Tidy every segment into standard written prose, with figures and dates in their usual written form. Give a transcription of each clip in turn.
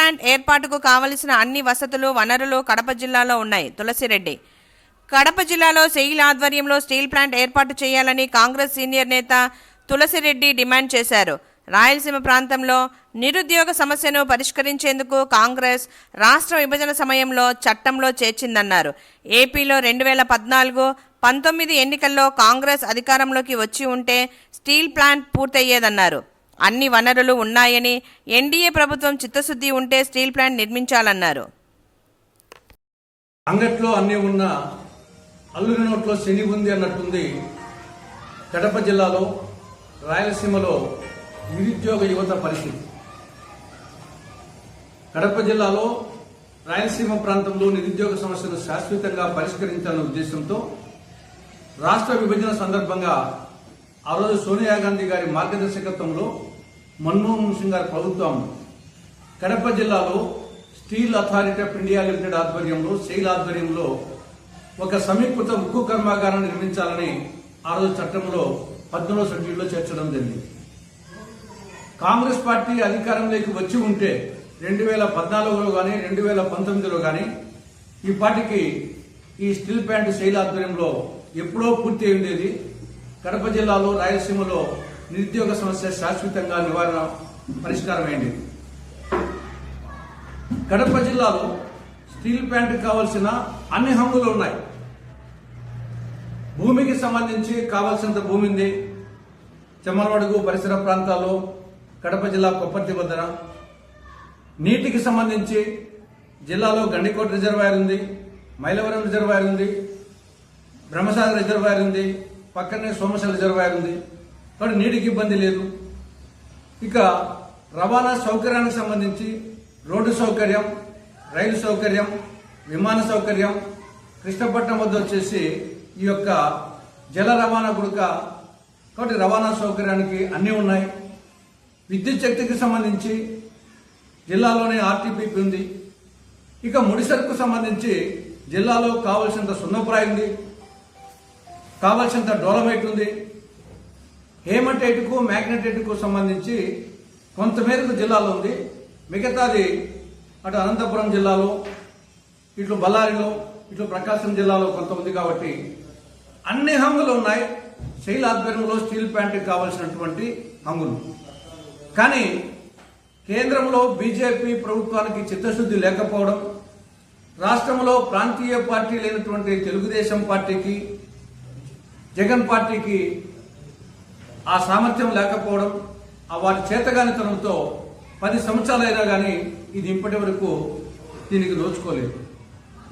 Plant ఏర్పాటుకు కావలసిన అన్ని వసతులు వనరులు కడప జిల్లాలో ఉన్నాయి. తులసిరెడ్డి కడప జిల్లాలో సెయిల్ ఆధ్వర్యంలో స్టీల్ ప్లాంట్ ఏర్పాటు చేయాలని కాంగ్రెస్ సీనియర్ నేత తులసిరెడ్డి డిమాండ్ చేశారు. రాయలసీమ ప్రాంతంలో నిరుద్యోగ సమస్యను పరిష్కరించేందుకు కాంగ్రెస్ రాష్ట్ర విభజన సమయంలో చట్టంలో చేర్చిందన్నారు. ఏపీలో 2014-19 ఎన్నికల్లో కాంగ్రెస్ అధికారంలోకి వచ్చి ఉంటే స్టీల్ ప్లాంట్ పూర్తయ్యేదన్నారు. అన్ని వనరులు ఉన్నాయని, ఎన్డీఏ ప్రభుత్వం చిత్తశుద్ధి ఉంటే స్టీల్ ప్లాంట్ నిర్మించాలన్నారు. అంగట్లో అన్నీ ఉన్న అల్లుని నోట్లో శని ఉంది అన్నట్టుంది. కడప జిల్లాలో రాయలసీమలో నిరుద్యోగ యువత పరిస్థితి. కడప జిల్లాలో రాయలసీమ ప్రాంతంలో నిరుద్యోగ సమస్యను శాశ్వతంగా పరిష్కరించాలనే ఉద్దేశంతో రాష్ట్ర విభజన సందర్భంగా ఆ రోజు సోనియా గాంధీ గారి మార్గదర్శకత్వంలో మన్మోహన్ సింగ్ గారి ప్రభుత్వం కడప జిల్లాలో steel authority of India limited ఆధ్వర్యంలో సెయిల్ ఆధ్వర్యంలో ఒక సమీకృత ఉక్కు కర్మాగారాన్ని నిర్మించాలని ఆ రోజు చట్టంలో 18వ షెడ్యూల్లో చేర్చడం జరిగింది. కాంగ్రెస్ పార్టీ అధికారంలోకి వచ్చి ఉంటే 2014లో కానీ 2019లో కానీ ఈ పార్టీకి ఈ స్టీల్ ప్లాంట్ సెయిల్ ఆధ్వర్యంలో ఎప్పుడో పూర్తి అయి ఉండేది. కడప జిల్లాలో రాయలసీమలో నిరుద్యోగ సమస్య శాశ్వతంగా నివారణ పరిష్కారం అయింది. కడప జిల్లాలో స్టీల్ ప్లాంట్ కావాల్సిన అన్ని హంగులు ఉన్నాయి. భూమికి సంబంధించి కావాల్సినంత భూమి ఉంది. చెమ్మలమడుగు పరిసర ప్రాంతాల్లో కడప జిల్లా కొప్పర్తి వద్దన. నీటికి సంబంధించి జిల్లాలో గండికోట రిజర్వాయర్ ఉంది, మైలవరం రిజర్వాయర్ ఉంది, బ్రహ్మసాగర్ రిజర్వాయర్ ఉంది, పక్కనే సోమశల రిజర్వాయర్ ఉంది. కాబట్టి నీటికి ఇబ్బంది లేదు. ఇక రవాణా సౌకర్యానికి సంబంధించి రోడ్డు సౌకర్యం, రైలు సౌకర్యం, విమాన సౌకర్యం, కృష్ణపట్నం వద్ద వచ్చేసి ఈ యొక్క జల రవాణా గుడక. కాబట్టి రవాణా సౌకర్యానికి అన్నీ ఉన్నాయి. విద్యుత్ శక్తికి సంబంధించి జిల్లాలోనే ఆర్టీపీపీ ఉంది. ఇక ముడిసరుకు సంబంధించి జిల్లాలో కావలసినంత సున్నప్రాయి ఉంది, కావలసినంత డోలమైట్ ఉంది. హేమటైట్కు మ్యాగ్నెటైట్కు సంబంధించి కొంతమేరకు జిల్లాలో ఉంది. మిగతాది అటు అనంతపురం జిల్లాలో, ఇట్లు బళ్ళారిలో, ఇట్లు ప్రకాశం జిల్లాలో కొంత ఉంది. కాబట్టి అన్ని హంగులు ఉన్నాయి. సెయిల్ ఆధ్వర్యంలో స్టీల్ ప్లాంట్కి కావాల్సినటువంటి హంగులు. కానీ కేంద్రంలో బీజేపీ ప్రభుత్వానికి చిత్తశుద్ధి లేకపోవడం, రాష్ట్రంలో ప్రాంతీయ పార్టీ లేనటువంటి తెలుగుదేశం పార్టీకి, జగన్ పార్టీకి ఆ సామర్థ్యం లేకపోవడం, వాటి చేతగానితనంతో 10 సంవత్సరాలైనా కానీ ఇది ఇప్పటి వరకు దీనికి నోచుకోలేదు.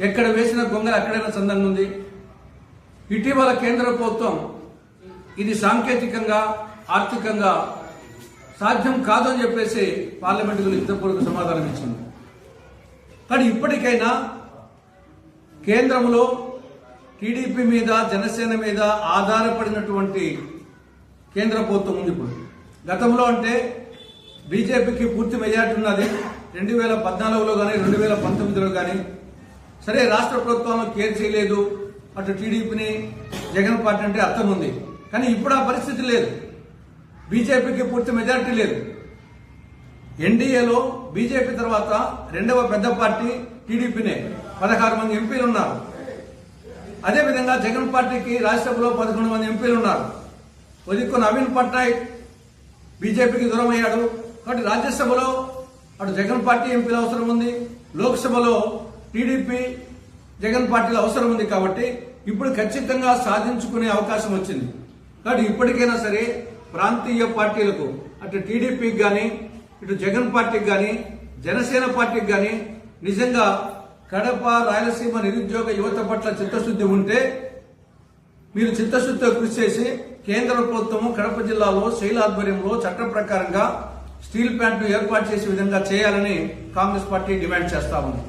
ఎక్కడ వేసిన గొంగలు అక్కడైనా సందంగా ఉంది. ఇటీవల కేంద్ర ప్రభుత్వం ఇది సాంకేతికంగా, ఆర్థికంగా సాధ్యం కాదని చెప్పేసి పార్లమెంటుకు లిఖితపూర్వక సమాధానం ఇచ్చింది. కానీ ఇప్పటికైనా కేంద్రంలో టీడీపీ మీద, జనసేన మీద ఆధారపడినటువంటి కేంద్ర ప్రభుత్వం ఉంది. ఇప్పుడు గతంలో అంటే బీజేపీకి పూర్తి మెజార్టీ ఉన్నది. 2014లో కానీ 2019లో కానీ సరే రాష్ట్ర ప్రభుత్వం కేర్ చేయలేదు. అటు టీడీపీని, జగన్ పార్టీ అంటే అర్థం ఉంది. కానీ ఇప్పుడు ఆ పరిస్థితి లేదు. బీజేపీకి పూర్తి మెజారిటీ లేదు. ఎన్డీఏలో బీజేపీ తర్వాత 2వ పెద్ద పార్టీ టీడీపీనే. 16 మంది ఎంపీలు ఉన్నారు. అదేవిధంగా జగన్ పార్టీకి రాజ్యసభలో 11 మంది ఎంపీలు ఉన్నారు. ఒదిక్కు నవీన్ పట్నాయక్ బీజేపీకి దూరం అయ్యాడు. కాబట్టి రాజ్యసభలో అటు జగన్ పార్టీ ఎంపీల అవసరం ఉంది, లోక్సభలో టీడీపీ, జగన్ పార్టీల అవసరం ఉంది. కాబట్టి ఇప్పుడు ఖచ్చితంగా సాధించుకునే అవకాశం వచ్చింది. కాబట్టి ఇప్పటికైనా సరే ప్రాంతీయ పార్టీలకు, అటు టీడీపీకి కానీ, ఇటు జగన్ పార్టీకి కానీ, జనసేన పార్టీకి కానీ నిజంగా కడప రాయలసీమ నిరుద్యోగ యువత పట్ల చిత్తశుద్ధి ఉంటే మీరు చిత్తశుద్ధితో కృషి చేసి కేంద్ర ప్రభుత్వము కడప జిల్లాలో సెయిల్ ఆధ్వర్యంలో చట్టం ప్రకారంగా స్టీల్ ప్లాంట్ ఏర్పాటు చేసే విధంగా చేయాలని కాంగ్రెస్ పార్టీ డిమాండ్ చేస్తా ఉంది.